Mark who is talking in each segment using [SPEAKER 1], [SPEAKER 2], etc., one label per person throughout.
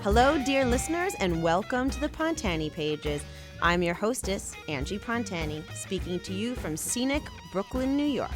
[SPEAKER 1] Hello, dear listeners, and welcome to the Pontani Pages. I'm your hostess, Angie Pontani, speaking to you from scenic Brooklyn, New York.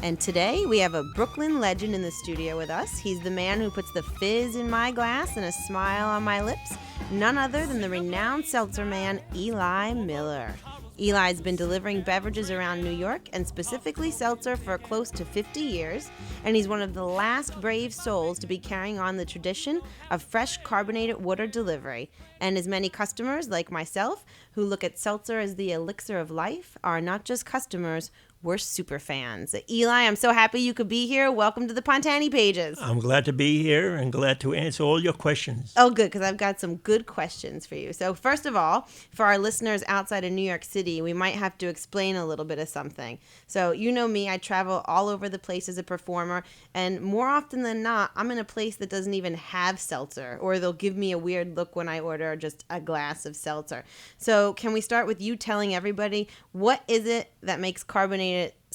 [SPEAKER 1] And today we have a Brooklyn legend in the studio with us. He's the man who puts the fizz in my glass and a smile on my lips. None other than the renowned seltzer man, Eli Miller. Eli's been delivering beverages around New York, and specifically seltzer, for close to 50 years, and he's one of the last brave souls to be carrying on the tradition of fresh carbonated water delivery. And as many customers, like myself, who look at seltzer as the elixir of life, are not just customers, we're super fans. Eli, I'm so happy you could be here. Welcome to the Pontani Pages.
[SPEAKER 2] I'm glad to be here and glad to answer all your questions.
[SPEAKER 1] Oh, good, because I've got some good questions for you. So first of all, for our listeners outside of New York City, we might have to explain a little bit of something. So you know me, I travel all over the place as a performer, and more often than not, I'm in a place that doesn't even have seltzer, or they'll give me a weird look when I order just a glass of seltzer. So can we start with you telling everybody, what is it that makes carbonated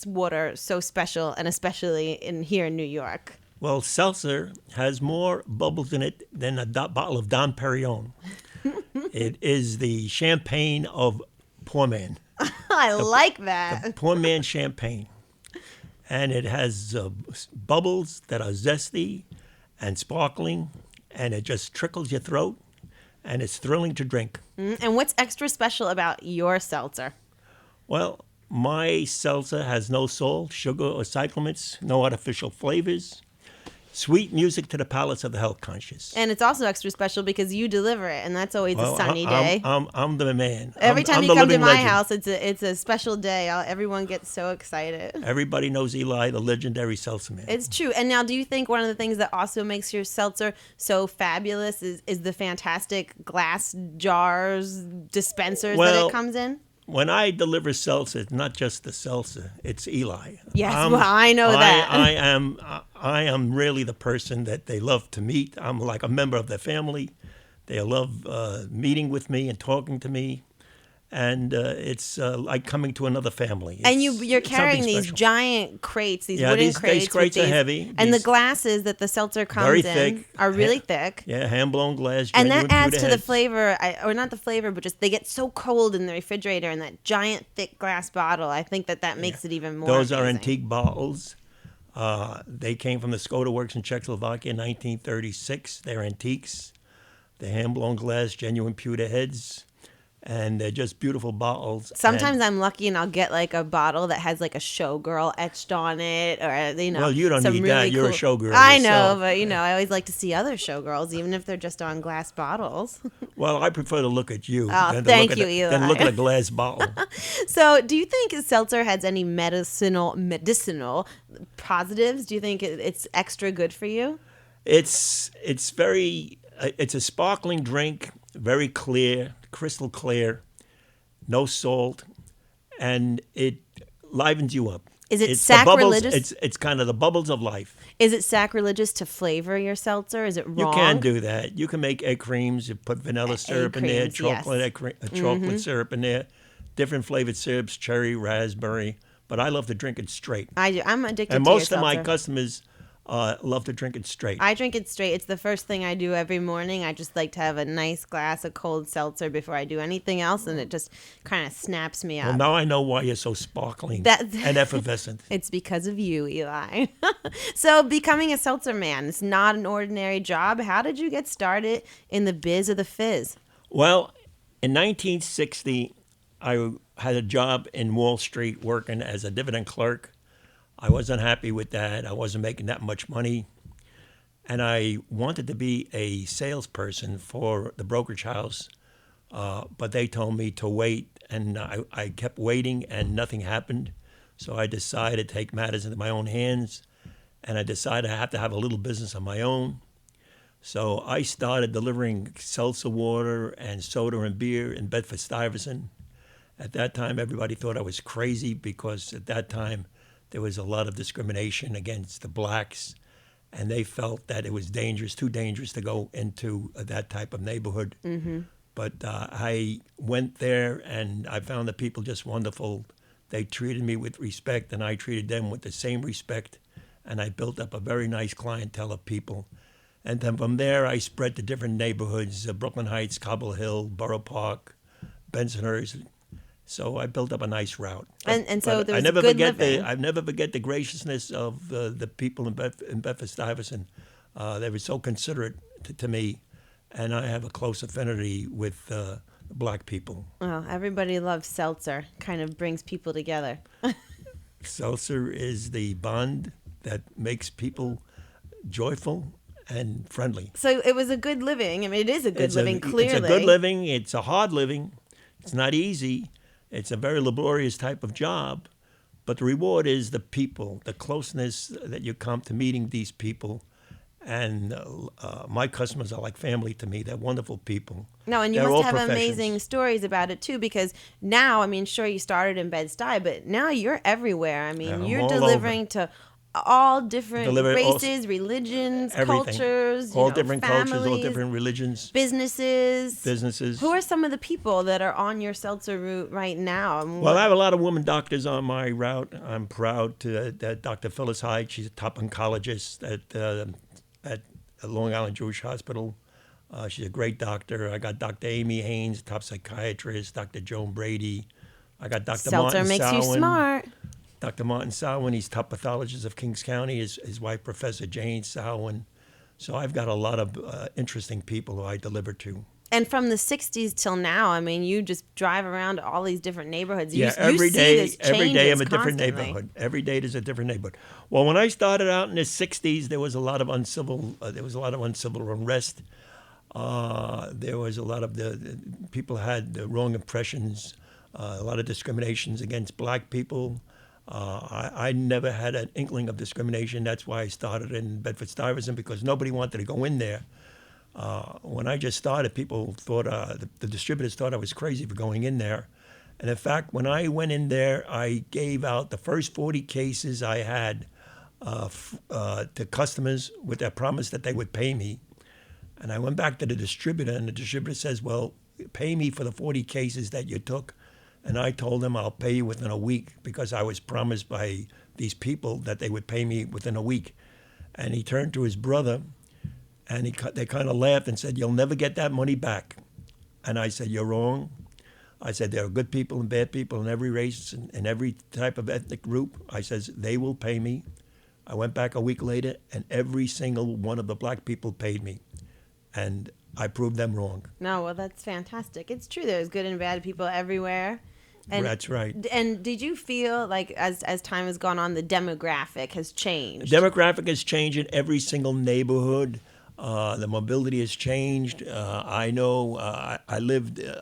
[SPEAKER 1] water so special, and especially here in New York?
[SPEAKER 2] Well, seltzer has more bubbles in it than a bottle of Dom Perignon. It is the champagne of poor man.
[SPEAKER 1] I like that.
[SPEAKER 2] The poor man champagne. And it has bubbles that are zesty and sparkling, and it just trickles your throat, and it's thrilling to drink.
[SPEAKER 1] And what's extra special about your seltzer?
[SPEAKER 2] Well, my seltzer has no salt, sugar, or cyclaments, no artificial flavors. Sweet music to the palates of the health conscious.
[SPEAKER 1] And it's also extra special because you deliver it, and that's always a sunny day.
[SPEAKER 2] I'm the man.
[SPEAKER 1] Every time you come to my
[SPEAKER 2] legend.
[SPEAKER 1] house, it's a special day. Everyone gets so excited.
[SPEAKER 2] Everybody knows Eli, the legendary seltzer man.
[SPEAKER 1] It's true. And now, do you think one of the things that also makes your seltzer so fabulous is the fantastic glass jars, dispensers that it comes in?
[SPEAKER 2] When I deliver seltzer, it's not just the seltzer; it's Eli.
[SPEAKER 1] Yes, well, I know that.
[SPEAKER 2] I am really the person that they love to meet. I'm like a member of their family. They love meeting with me and talking to me, and it's like coming to another family.
[SPEAKER 1] And you're carrying these giant crates, these wooden crates.
[SPEAKER 2] These crates are heavy.
[SPEAKER 1] And the glasses that the seltzer comes in are really thick.
[SPEAKER 2] Yeah, hand-blown glass.
[SPEAKER 1] And that adds to the flavor, or not the flavor, but just they get so cold in the refrigerator in that giant, thick glass bottle. I think that makes it even more
[SPEAKER 2] Those
[SPEAKER 1] amazing.
[SPEAKER 2] are antique bottles. They came from the Skoda Works in Czechoslovakia in 1936. They're antiques. They're hand-blown glass, genuine pewter heads. And they're just beautiful bottles.
[SPEAKER 1] Sometimes I'm lucky and I'll get like a bottle that has like a showgirl etched on it, or
[SPEAKER 2] Well, you don't need that. You're a showgirl.
[SPEAKER 1] I
[SPEAKER 2] yourself.
[SPEAKER 1] know, but I always like to see other showgirls, even if they're just on glass bottles.
[SPEAKER 2] Well, I prefer to look at you
[SPEAKER 1] thank you, Eli.
[SPEAKER 2] than look at a glass bottle.
[SPEAKER 1] So, do you think seltzer has any medicinal positives? Do you think it's extra good for you?
[SPEAKER 2] It's a sparkling drink, very clear, crystal clear, no salt, and it livens you up.
[SPEAKER 1] Is it sacrilegious?
[SPEAKER 2] It's kind of the bubbles of life.
[SPEAKER 1] Is it sacrilegious to flavor your seltzer? Is it wrong?
[SPEAKER 2] You can do that. You can make egg creams. You put vanilla syrup in there, chocolate syrup in there, different flavored syrups, cherry, raspberry. But I love to drink it straight.
[SPEAKER 1] I do. I'm addicted
[SPEAKER 2] and
[SPEAKER 1] to your
[SPEAKER 2] most of
[SPEAKER 1] seltzer.
[SPEAKER 2] my customers love to drink it straight.
[SPEAKER 1] I drink it straight. It's the first thing I do every morning. I just like to have a nice glass of cold seltzer before I do anything else, and it just kind of snaps me up.
[SPEAKER 2] Well, now I know why you're so sparkling and effervescent.
[SPEAKER 1] It's because of you, Eli. So becoming a seltzer man, it's not an ordinary job. How did you get started in the biz of the fizz?
[SPEAKER 2] Well, in 1960, I had a job in Wall Street working as a dividend clerk. I wasn't happy with that. I wasn't making that much money. And I wanted to be a salesperson for the brokerage house, but they told me to wait. And I kept waiting, and nothing happened. So I decided to take matters into my own hands, and I decided I have to have a little business of my own. So I started delivering seltzer water and soda and beer in Bedford-Stuyvesant. At that time, everybody thought I was crazy because at that time, there was a lot of discrimination against the blacks, and they felt that it was too dangerous to go into that type of neighborhood.
[SPEAKER 1] Mm-hmm.
[SPEAKER 2] But I went there, and I found the people just wonderful. They treated me with respect, and I treated them with the same respect, and I built up a very nice clientele of people. And then from there, I spread to different neighborhoods, Brooklyn Heights, Cobble Hill, Borough Park, Bensonhurst. So I built up a nice route.
[SPEAKER 1] And so
[SPEAKER 2] But
[SPEAKER 1] there
[SPEAKER 2] I
[SPEAKER 1] was
[SPEAKER 2] never
[SPEAKER 1] good
[SPEAKER 2] forget
[SPEAKER 1] living.
[SPEAKER 2] I never forget the graciousness of the people in Bedford-Stuyvesant. They were so considerate to me, and I have a close affinity with black people.
[SPEAKER 1] Well, everybody loves seltzer. Kind of brings people together.
[SPEAKER 2] Seltzer is the bond that makes people joyful and friendly.
[SPEAKER 1] So it was a good living. I mean, it is a good living, clearly.
[SPEAKER 2] It's a good living. It's a hard living. It's not easy. It's a very laborious type of job. But the reward is the people, the closeness that you come to meeting these people. And my customers are like family to me. They're wonderful people.
[SPEAKER 1] No, and you
[SPEAKER 2] They're
[SPEAKER 1] must
[SPEAKER 2] all
[SPEAKER 1] have
[SPEAKER 2] professions.
[SPEAKER 1] amazing stories about it, too, because now, I mean, sure, you started in Bed-Stuy, but now you're everywhere. I mean,
[SPEAKER 2] I'm
[SPEAKER 1] you're
[SPEAKER 2] all
[SPEAKER 1] delivering to all different
[SPEAKER 2] Deliver all-
[SPEAKER 1] races, religions,
[SPEAKER 2] Everything.
[SPEAKER 1] cultures,
[SPEAKER 2] All different cultures, all
[SPEAKER 1] families,
[SPEAKER 2] different religions,
[SPEAKER 1] businesses. Who are some of the people that are on your seltzer route right now? I mean,
[SPEAKER 2] Well, I have a lot of women doctors on my route. I'm proud that Dr. Phyllis Hyde, she's a top oncologist at Long Island Jewish Hospital. She's a great doctor. I got Dr. Amy Haynes, top psychiatrist, Dr. Joan Brady. I got Dr.
[SPEAKER 1] seltzer
[SPEAKER 2] Martin
[SPEAKER 1] makes
[SPEAKER 2] Sowen.
[SPEAKER 1] you smart.
[SPEAKER 2] Dr. Martin Sowen, he's top pathologist of Kings County. His wife, Professor Jane Sowen. So I've got a lot of interesting people who I deliver to.
[SPEAKER 1] And from the 60s till now, I mean, you just drive around all these different neighborhoods.
[SPEAKER 2] Yeah,
[SPEAKER 1] you
[SPEAKER 2] every
[SPEAKER 1] see
[SPEAKER 2] day,
[SPEAKER 1] this
[SPEAKER 2] every day I'm
[SPEAKER 1] changes
[SPEAKER 2] a different
[SPEAKER 1] constantly.
[SPEAKER 2] neighborhood. Every day there's a different neighborhood. Well, when I started out in the '60s, there was a lot of uncivil. Unrest. There was a lot of the people had the wrong impressions. A lot of discriminations against black people. I never had an inkling of discrimination. That's why I started in Bedford-Stuyvesant, because nobody wanted to go in there. When I just started, people thought, the distributors thought I was crazy for going in there. And in fact, when I went in there, I gave out the first 40 cases I had to customers with their promise that they would pay me. And I went back to the distributor, and the distributor says, well, pay me for the 40 cases that you took. And I told him I'll pay you within a week, because I was promised by these people that they would pay me within a week. And he turned to his brother, and they kind of laughed and said, you'll never get that money back. And I said, you're wrong. I said, there are good people and bad people in every race and every type of ethnic group. I says, they will pay me. I went back a week later, and every single one of the black people paid me. And I proved them wrong.
[SPEAKER 1] No, well, that's fantastic. It's true. There's good and bad people everywhere. And,
[SPEAKER 2] That's right.
[SPEAKER 1] And did you feel like as time has gone on, the demographic has changed?
[SPEAKER 2] The demographic has changed in every single neighborhood. The mobility has changed. I know. I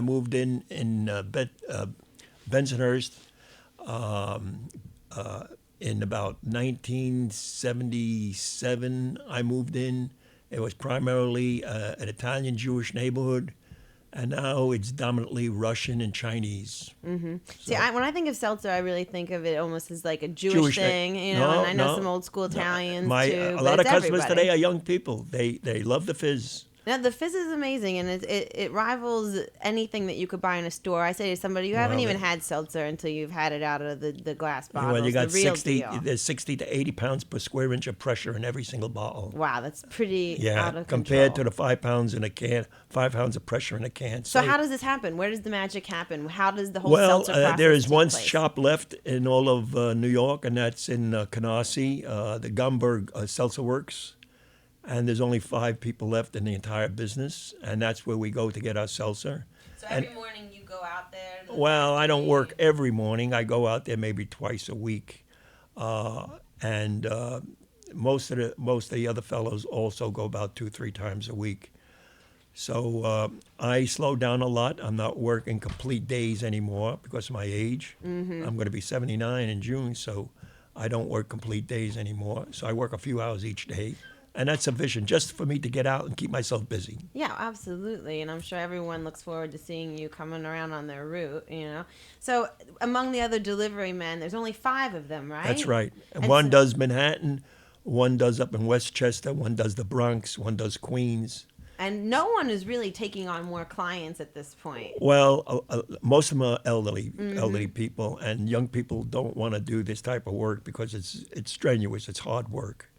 [SPEAKER 2] moved in Bensonhurst in about 1977. I moved in. It was primarily an Italian Jewish neighborhood, and now it's dominantly Russian and Chinese.
[SPEAKER 1] Mm-hmm.
[SPEAKER 2] So,
[SPEAKER 1] See, when I think of seltzer, I really think of it almost as like a Jewish thing, you know. And I know some old school Italians too.
[SPEAKER 2] A
[SPEAKER 1] but
[SPEAKER 2] lot of
[SPEAKER 1] it's
[SPEAKER 2] customers
[SPEAKER 1] everybody.
[SPEAKER 2] today are young people. They love the fizz.
[SPEAKER 1] Now, the fizz is amazing, and it rivals anything that you could buy in a store. I say to somebody, you haven't even had seltzer until you've had it out of the glass bottles.
[SPEAKER 2] Well, you got
[SPEAKER 1] the real
[SPEAKER 2] 60.
[SPEAKER 1] deal.
[SPEAKER 2] There's 60 to 80 pounds per square inch of pressure in every single bottle.
[SPEAKER 1] Wow, that's pretty out of
[SPEAKER 2] compared
[SPEAKER 1] control.
[SPEAKER 2] to the 5 pounds in a can, 5 pounds of pressure in a can.
[SPEAKER 1] So how does this happen? Where does the magic happen? How does the whole seltzer process
[SPEAKER 2] there is
[SPEAKER 1] take
[SPEAKER 2] one
[SPEAKER 1] place?
[SPEAKER 2] shop left in all of New York, and that's in Canarsie, the Gumberg Seltzer Works. And there's only 5 people left in the entire business, and that's where we go to get our seltzer.
[SPEAKER 1] So every morning you go out there?
[SPEAKER 2] Well, I don't work every morning. I go out there maybe twice a week, and most of the other fellows also go about 2-3 times a week. So I slow down a lot. I'm not working complete days anymore because of my age. Mm-hmm. I'm going to be 79 in June, so I don't work complete days anymore. So I work a few hours each day. And that's sufficient just for me to get out and keep myself busy.
[SPEAKER 1] Yeah, absolutely. And I'm sure everyone looks forward to seeing you coming around on their route, you know. So among the other delivery men, there's only 5 of them, right?
[SPEAKER 2] That's right. And
[SPEAKER 1] so
[SPEAKER 2] one does Manhattan, one does up in Westchester, one does the Bronx, one does Queens.
[SPEAKER 1] And no one is really taking on more clients at this point.
[SPEAKER 2] Well, most of them are elderly people, and young people don't want to do this type of work because it's strenuous, it's hard work.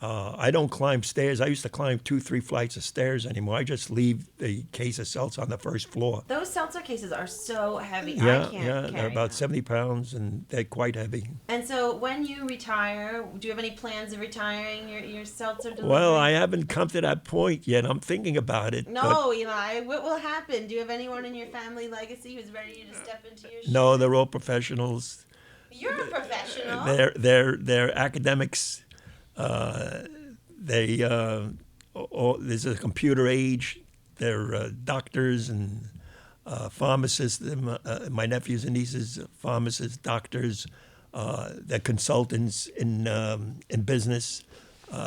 [SPEAKER 2] I don't climb stairs. I used to climb 2, 3 flights of stairs anymore. I just leave the case of seltzer on the first floor.
[SPEAKER 1] Those seltzer cases are so heavy.
[SPEAKER 2] Yeah,
[SPEAKER 1] I can't
[SPEAKER 2] yeah,
[SPEAKER 1] carry
[SPEAKER 2] they're about
[SPEAKER 1] them.
[SPEAKER 2] 70 pounds, and they're quite heavy.
[SPEAKER 1] And so when you retire, do you have any plans of retiring your seltzer delivery?
[SPEAKER 2] Well, I haven't come to that point yet. I'm thinking about it.
[SPEAKER 1] No, Eli, what will happen? Do you have anyone in your family legacy who's ready to step into your shoes?
[SPEAKER 2] No, they're all professionals.
[SPEAKER 1] You're a professional.
[SPEAKER 2] They're academics. There's a computer age. They're doctors and pharmacists. My nephews and nieces, pharmacists, doctors. They're consultants in business.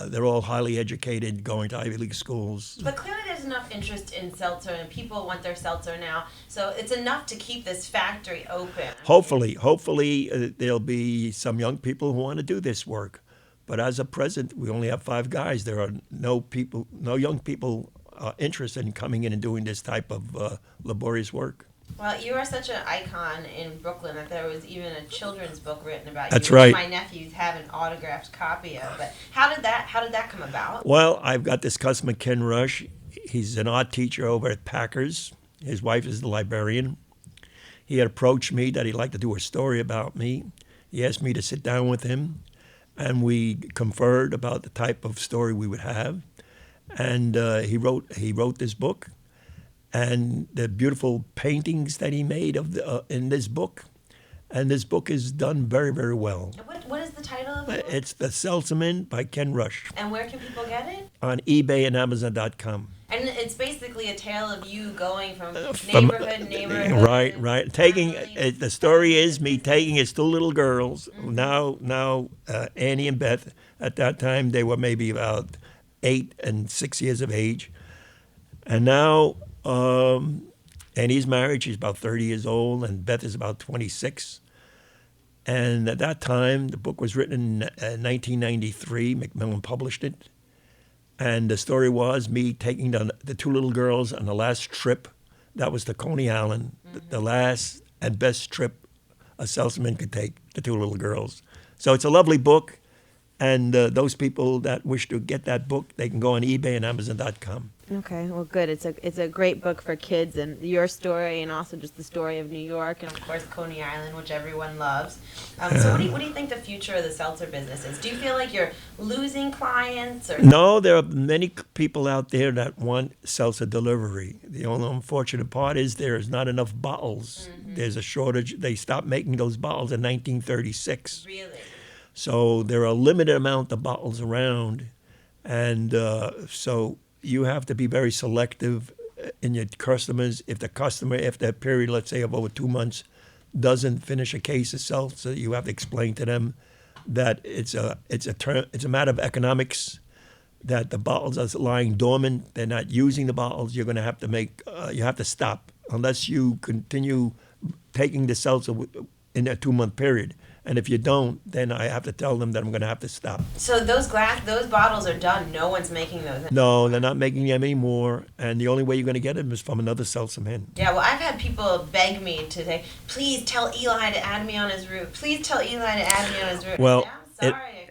[SPEAKER 2] They're all highly educated, going to Ivy League schools.
[SPEAKER 1] But clearly there's enough interest in seltzer, and people want their seltzer now. So it's enough to keep this factory open.
[SPEAKER 2] Hopefully, there'll be some young people who want to do this work. But as of present, we only have 5 guys. There are no young people interested in coming in and doing this type of laborious work.
[SPEAKER 1] Well, you are such an icon in Brooklyn that there was even a children's book written about you.
[SPEAKER 2] That's right.
[SPEAKER 1] Which my nephews have an autographed copy of. But how did that come about?
[SPEAKER 2] Well, I've got this customer, Ken Rush. He's an art teacher over at Packers. His wife is the librarian. He had approached me that he'd like to do a story about me. He asked me to sit down with him, and we conferred about the type of story we would have. And he wrote this book. And the beautiful paintings that he made in this book. And this book is done very, very well.
[SPEAKER 1] What is the title of it?
[SPEAKER 2] It's The Seltzerman by Ken Rush.
[SPEAKER 1] And where can people get it?
[SPEAKER 2] On eBay and Amazon.com.
[SPEAKER 1] And it's basically a tale of you going from neighborhood to neighborhood.
[SPEAKER 2] Right. The story is me taking his 2 little girls, now Annie and Beth. At that time, they were maybe about 8 and 6 years of age. And now... Annie's married. She's about 30 years old, and Beth is about 26. And at that time, the book was written in 1993. Macmillan published it. And the story was me taking the 2 little girls on the last trip. That was to Coney Island, the last and best trip a salesman could take, the 2 little girls. So it's a lovely book. And those people that wish to get that book, they can go on eBay and Amazon.com.
[SPEAKER 1] Okay, well, good. It's a great book for kids, and your story, and also just the story of New York, and of course Coney Island, which everyone loves. So what do you think the future of the seltzer business is? Do you feel like you're losing clients? Or?
[SPEAKER 2] No, there are many people out there that want seltzer delivery. The only unfortunate part is there is not enough bottles. Mm-hmm. There's a shortage. They stopped making those bottles in 1936.
[SPEAKER 1] Really?
[SPEAKER 2] So there are a limited amount of bottles around, and so you have to be very selective in your customers. If the customer, after a period, let's say of over 2 months, doesn't finish a case of seltzer, you have to explain to them that it's a matter of economics, that the bottles are lying dormant. They're not using the bottles. You're going to have to you have to stop unless you continue taking the seltzer in a 2-month period. And if you don't, then I have to tell them that I'm going to have to stop.
[SPEAKER 1] So those bottles are done. No one's making those anymore.
[SPEAKER 2] No, they're not making them anymore. And the only way you're going to get them is from another seltzer man.
[SPEAKER 1] Yeah, well, I've had people beg me to say, please tell Eli to add me on his route. Please tell Eli to add me on his route.
[SPEAKER 2] Well,
[SPEAKER 1] I'm sorry, I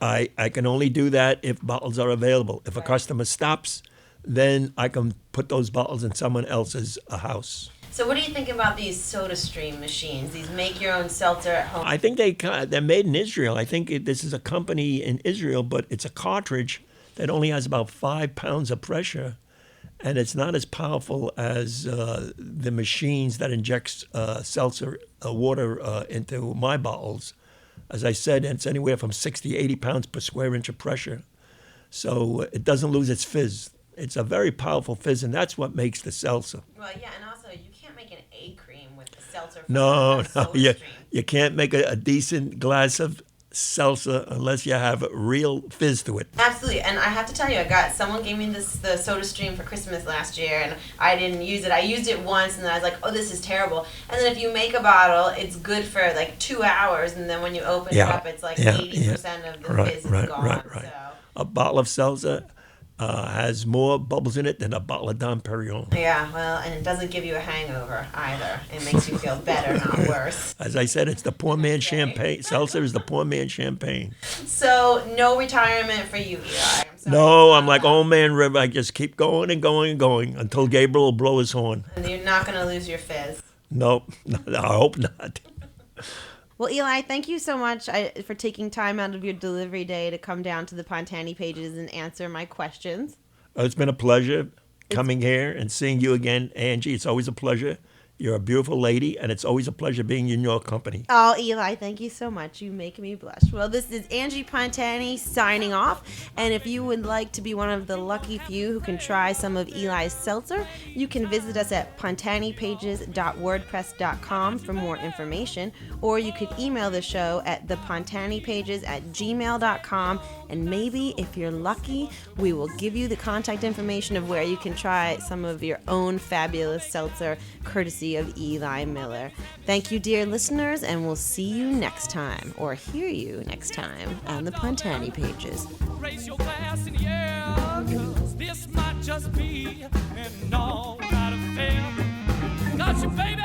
[SPEAKER 1] can't.
[SPEAKER 2] I can only do that if bottles are available. If a customer stops, then I can put those bottles in someone else's house.
[SPEAKER 1] So what do you think about these SodaStream machines, these make-your-own seltzer at home?
[SPEAKER 2] I think they're made in Israel. I think this is a company in Israel, but it's a cartridge that only has about 5 pounds of pressure, and it's not as powerful as the machines that injects seltzer water into my bottles. As I said, it's anywhere from 60, 80 pounds per square inch of pressure. So it doesn't lose its fizz. It's a very powerful fizz, and that's what makes the seltzer.
[SPEAKER 1] Well, yeah, and also you can't make an A-cream with the seltzer.
[SPEAKER 2] No, you can't make a decent glass of seltzer unless you have real fizz to it.
[SPEAKER 1] Absolutely, and I have to tell you, someone gave me the SodaStream for Christmas last year, and I didn't use it. I used it once, and then I was like, oh, this is terrible. And then if you make a bottle, it's good for like 2 hours, and then when you open it up, it's like 80% of the fizz is gone.
[SPEAKER 2] Right. A bottle of seltzer, has more bubbles in it than a bottle of Dom Perignon.
[SPEAKER 1] Yeah, well, and it doesn't give you a hangover either. It makes you feel better, not worse.
[SPEAKER 2] As I said, it's the poor man's champagne. Seltzer is the poor man's champagne.
[SPEAKER 1] So, no retirement for you, Eli.
[SPEAKER 2] No, I'm like Old Man River. I just keep going and going and going until Gabriel will blow his horn.
[SPEAKER 1] And you're not going to lose your fizz.
[SPEAKER 2] Nope, I hope not.
[SPEAKER 1] Well, Eli, thank you so much for taking time out of your delivery day to come down to the Pontani Pages and answer my questions.
[SPEAKER 2] It's been a pleasure coming here and seeing you again, Angie. It's always a pleasure. You're a beautiful lady, and it's always a pleasure being in your company.
[SPEAKER 1] Oh, Eli, thank you so much. You make me blush. Well, this is Angie Pontani signing off. And if you would like to be one of the lucky few who can try some of Eli's seltzer, you can visit us at pontanipages.wordpress.com for more information. Or you could email the show at thepontanipages@gmail.com. And maybe, if you're lucky, we will give you the contact information of where you can try some of your own fabulous seltzer, courtesy of Eli Miller. Thank you, dear listeners, and we'll see you next time, or hear you next time, on the Pontani Pages.
[SPEAKER 3] Raise your glass in the air, 'cause this might just be an all-night affair. Got you, baby.